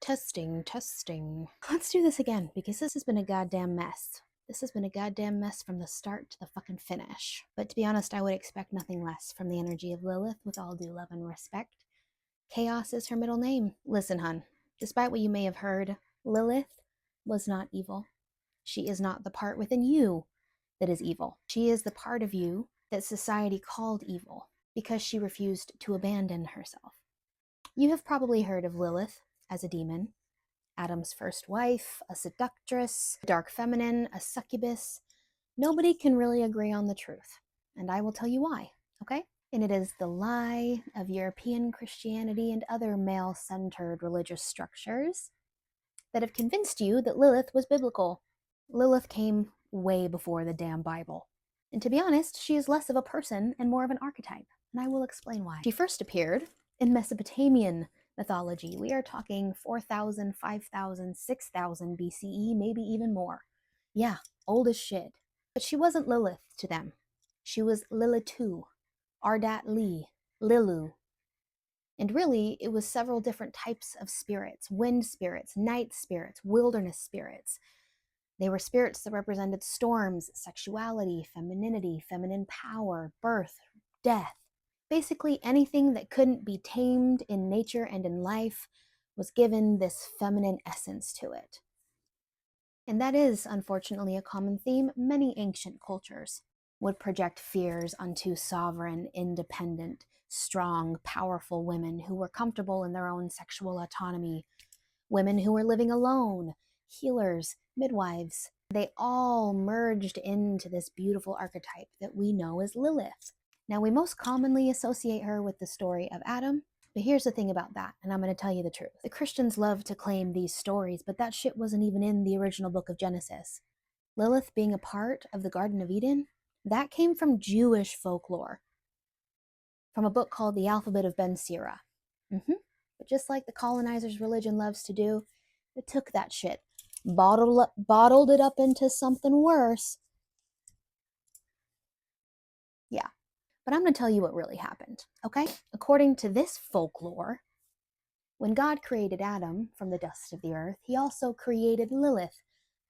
Testing, testing. Let's do this again because this has been a goddamn mess. This has been a goddamn mess from the start to the fucking finish. But to be honest, I would expect nothing less from the energy of Lilith, with all due love and respect. Chaos is her middle name. Listen, hun, despite what you may have heard, Lilith was not evil. She is not the part within you that is evil. She is the part of you that society called evil because she refused to abandon herself. You have probably heard of Lilith as a demon, Adam's first wife, a seductress, a dark feminine, a succubus. Nobody can really agree on the truth, and I will tell you why, okay? And it is the lie of European Christianity and other male-centered religious structures that have convinced you that Lilith was biblical. Lilith came way before the damn Bible. And to be honest, she is less of a person and more of an archetype, and I will explain why. She first appeared in Mesopotamian mythology. We are talking 4,000, 5,000, 6,000 BCE, maybe even more. Yeah, old as shit. But she wasn't Lilith to them. She was Lilitu, Ardat Li, Lilu. And really, it was several different types of spirits: wind spirits, night spirits, wilderness spirits. They were spirits that represented storms, sexuality, femininity, feminine power, birth, death. Basically, anything that couldn't be tamed in nature and in life was given this feminine essence to it. And that is, unfortunately, a common theme. Many ancient cultures would project fears onto sovereign, independent, strong, powerful women who were comfortable in their own sexual autonomy, women who were living alone, healers, midwives. They all merged into this beautiful archetype that we know as Lilith. Now, we most commonly associate her with the story of Adam, but here's the thing about that, and I'm going to tell you the truth. The Christians love to claim these stories, but that shit wasn't even in the original book of Genesis. Lilith being a part of the Garden of Eden, that came from Jewish folklore, from a book called The Alphabet of Ben Sira. But just like the colonizers' religion loves to do, it took that shit, bottled it up into something worse. Yeah. But I'm going to tell you what really happened, okay? According to this folklore, when God created Adam from the dust of the earth, he also created Lilith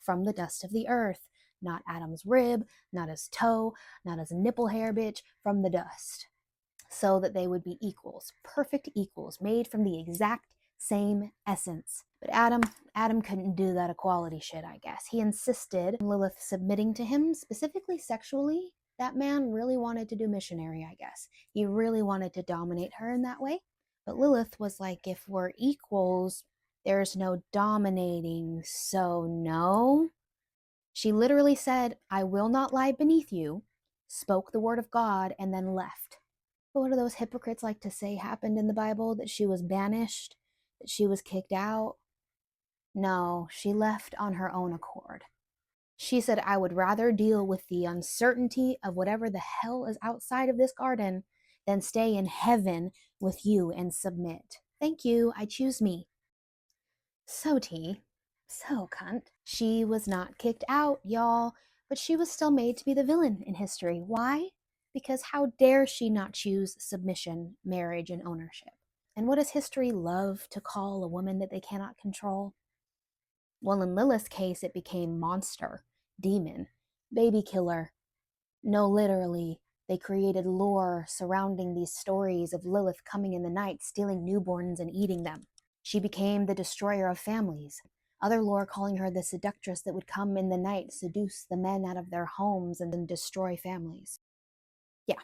from the dust of the earth. Not Adam's rib, not his toe, not his nipple hair, bitch, from the dust. So that they would be equals, perfect equals, made from the exact same essence. But Adam couldn't do that equality shit, I guess. He insisted on Lilith submitting to him, specifically sexually. That man really wanted to do missionary, I guess. He really wanted to dominate her in that way. But Lilith was like, if we're equals, there's no dominating, so no. She literally said, I will not lie beneath you, spoke the word of God, and then left. But what do those hypocrites like to say happened in the Bible? That she was banished? That she was kicked out? No, she left on her own accord. She said, I would rather deal with the uncertainty of whatever the hell is outside of this garden than stay in heaven with you and submit. Thank you, I choose me. So cunt. She was not kicked out, y'all, but she was still made to be the villain in history. Why? Because how dare she not choose submission, marriage, and ownership? And what does history love to call a woman that they cannot control? Well, in Lilith's case, it became monster, demon, baby killer. No, literally, they created lore surrounding these stories of Lilith coming in the night, stealing newborns and eating them. She became the destroyer of families. Other lore calling her the seductress that would come in the night, seduce the men out of their homes, and then destroy families. Yeah.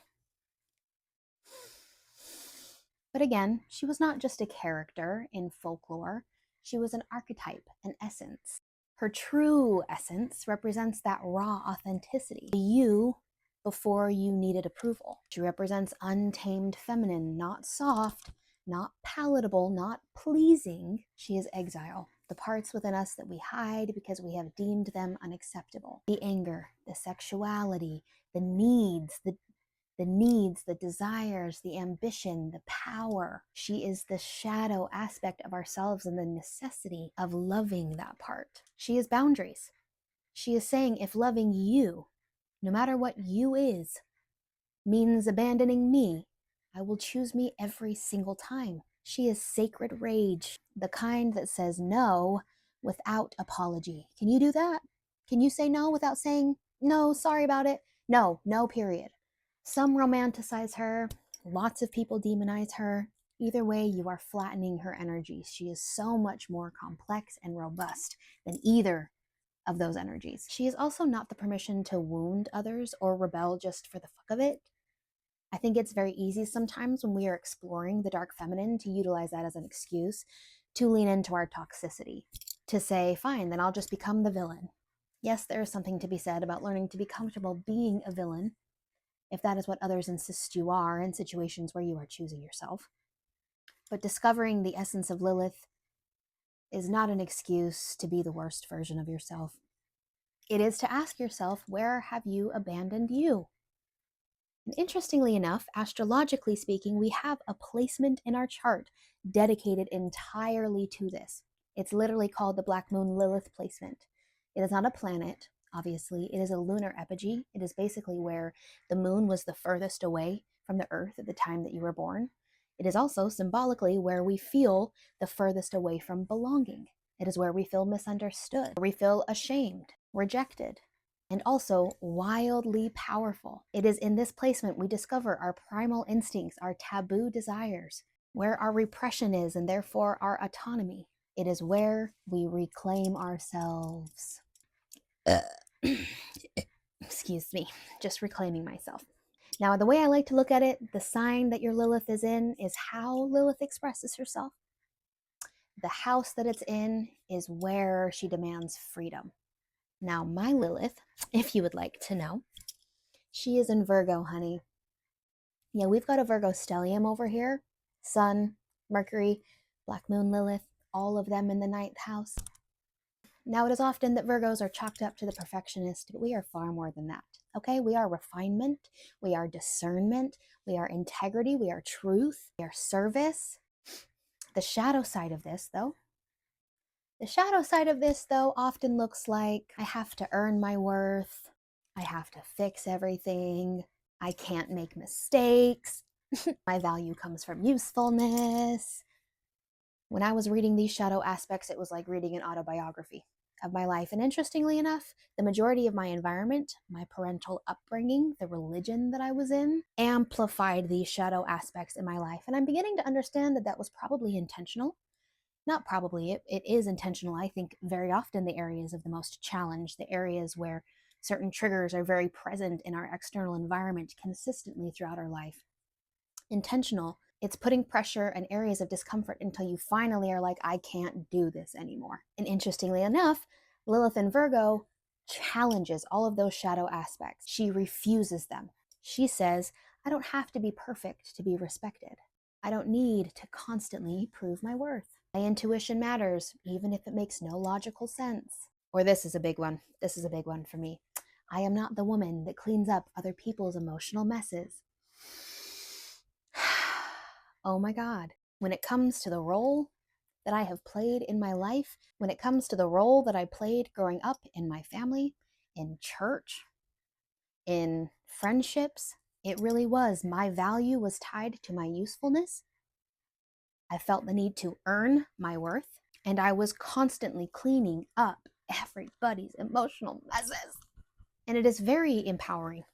But again, she was not just a character in folklore. She was an archetype, an essence. Her true essence represents that raw authenticity. You before you needed approval. She represents untamed feminine, not soft, not palatable, not pleasing. She is exile, the parts within us that we hide because we have deemed them unacceptable. The anger, the sexuality, the needs, the desires, the ambition, the power. She is the shadow aspect of ourselves and the necessity of loving that part. She is boundaries. She is saying, if loving you, no matter what you is, means abandoning me, I will choose me every single time. She is sacred rage, the kind that says no without apology. Can you do that? Can you say no without saying, no, sorry about it? No, no, period. Some romanticize her. Lots of people demonize her. Either way, you are flattening her energy. She is so much more complex and robust than either of those energies. She is also not the permission to wound others or rebel just for the fuck of it. I think it's very easy sometimes when we are exploring the dark feminine to utilize that as an excuse to lean into our toxicity, to say, fine, then I'll just become the villain. Yes, there is something to be said about learning to be comfortable being a villain, if that is what others insist you are in situations where you are choosing yourself. But discovering the essence of Lilith is not an excuse to be the worst version of yourself. It is to ask yourself, where have you abandoned you? And interestingly enough, astrologically speaking, we have a placement in our chart dedicated entirely to this. It's literally called the Black Moon Lilith placement. It is not a planet, obviously. It is a lunar epigee. It is basically where the moon was the furthest away from the earth at the time that you were born. It is also symbolically where we feel the furthest away from belonging. It is where we feel misunderstood, where we feel ashamed, rejected, and also wildly powerful. It is in this placement we discover our primal instincts, our taboo desires, where our repression is, and therefore our autonomy. It is where we reclaim ourselves. Excuse me, just reclaiming myself. Now, the way I like to look at it, the sign that your Lilith is in is how Lilith expresses herself. The house that it's in is where she demands freedom. Now, my Lilith, if you would like to know, she is in Virgo, honey. Yeah, we've got a Virgo stellium over here. Sun, Mercury, Black Moon Lilith, all of them in the 9th house. Now, it is often that Virgos are chalked up to the perfectionist, but we are far more than that. Okay, we are refinement, we are discernment, we are integrity, we are truth, we are service. The shadow side of this, though, often looks like I have to earn my worth, I have to fix everything, I can't make mistakes, my value comes from usefulness. When I was reading these shadow aspects, it was like reading an autobiography of my life. And interestingly enough, the majority of my environment, my parental upbringing, the religion that I was in, amplified these shadow aspects in my life. And I'm beginning to understand that that was probably intentional. Not probably, it is intentional. I think very often the areas of the most challenge, the areas where certain triggers are very present in our external environment consistently throughout our life. Intentional. It's putting pressure and areas of discomfort until you finally are like, I can't do this anymore. And interestingly enough, Lilith in Virgo challenges all of those shadow aspects. She refuses them. She says, I don't have to be perfect to be respected. I don't need to constantly prove my worth. My intuition matters, even if it makes no logical sense. Or this is a big one. This is a big one for me. I am not the woman that cleans up other people's emotional messes. Oh my God. When it comes to the role that I have played in my life, when it comes to the role that I played growing up in my family, in church, in friendships, it really was. My value was tied to my usefulness. I felt the need to earn my worth, and I was constantly cleaning up everybody's emotional messes. And it is very empowering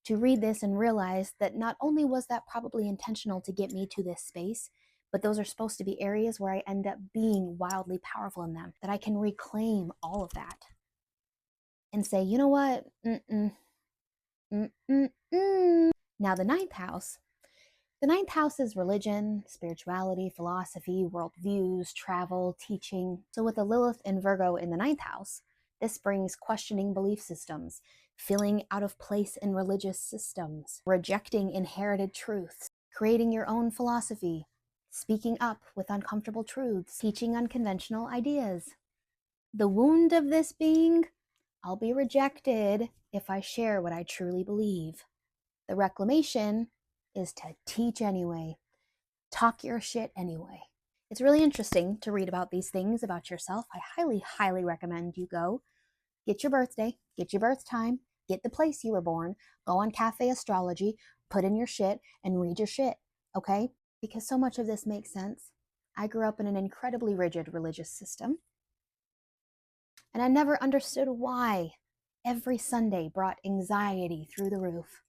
to read this and realize that not only was that probably intentional to get me to this space, but those are supposed to be areas where I end up being wildly powerful in them, that I can reclaim all of that and say, you know what? Now the 9th house. The 9th house is religion, spirituality, philosophy, worldviews, travel, teaching. So with the Lilith and Virgo in the 9th house, this brings questioning belief systems, feeling out of place in religious systems, rejecting inherited truths, creating your own philosophy, speaking up with uncomfortable truths, teaching unconventional ideas. The wound of this being, I'll be rejected if I share what I truly believe. The reclamation is to teach anyway, talk your shit anyway. It's really interesting to read about these things about yourself. I highly, highly recommend you go get your birthday, get your birth time, get the place you were born, go on Cafe Astrology, put in your shit and read your shit, okay? Because so much of this makes sense. I grew up in an incredibly rigid religious system, and I never understood why every Sunday brought anxiety through the roof.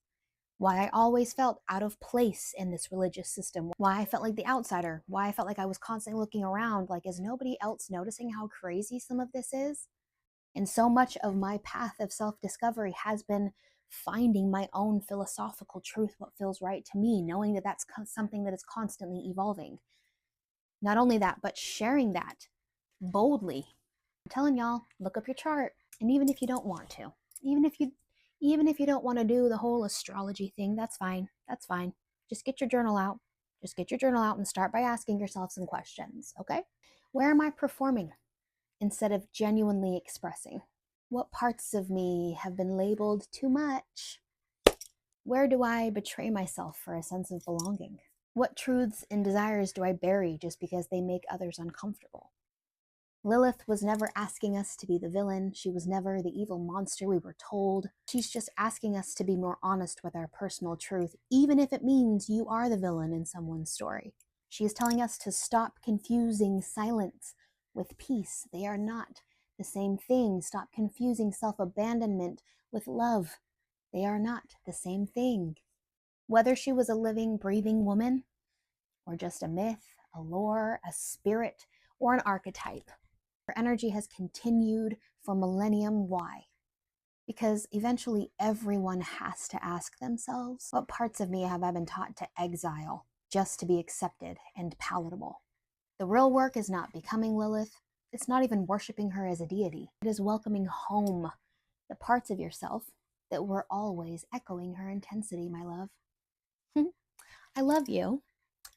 Why I always felt out of place in this religious system, why I felt like the outsider, why I felt like I was constantly looking around like, is nobody else noticing how crazy some of this is? And so much of my path of self-discovery has been finding my own philosophical truth, what feels right to me, knowing that that's something that is constantly evolving. Not only that, but sharing that boldly. I'm telling y'all, look up your chart. And even if you don't want to, even if you don't want to do the whole astrology thing, that's fine. That's fine. Just get your journal out. Just get your journal out and start by asking yourself some questions, okay? Where am I performing instead of genuinely expressing? What parts of me have been labeled too much? Where do I betray myself for a sense of belonging? What truths and desires do I bury just because they make others uncomfortable? Lilith was never asking us to be the villain. She was never the evil monster we were told. She's just asking us to be more honest with our personal truth, even if it means you are the villain in someone's story. She is telling us to stop confusing silence with peace. They are not the same thing. Stop confusing self-abandonment with love. They are not the same thing. Whether she was a living, breathing woman, or just a myth, a lore, a spirit, or an archetype, her energy has continued for millennium. Why? Because eventually everyone has to ask themselves, what parts of me have I been taught to exile just to be accepted and palatable? The real work is not becoming Lilith. It's not even worshiping her as a deity. It is welcoming home the parts of yourself that were always echoing her intensity, my love. I love you,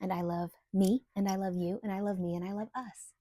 and I love me, and I love you, and I love me, and I love us.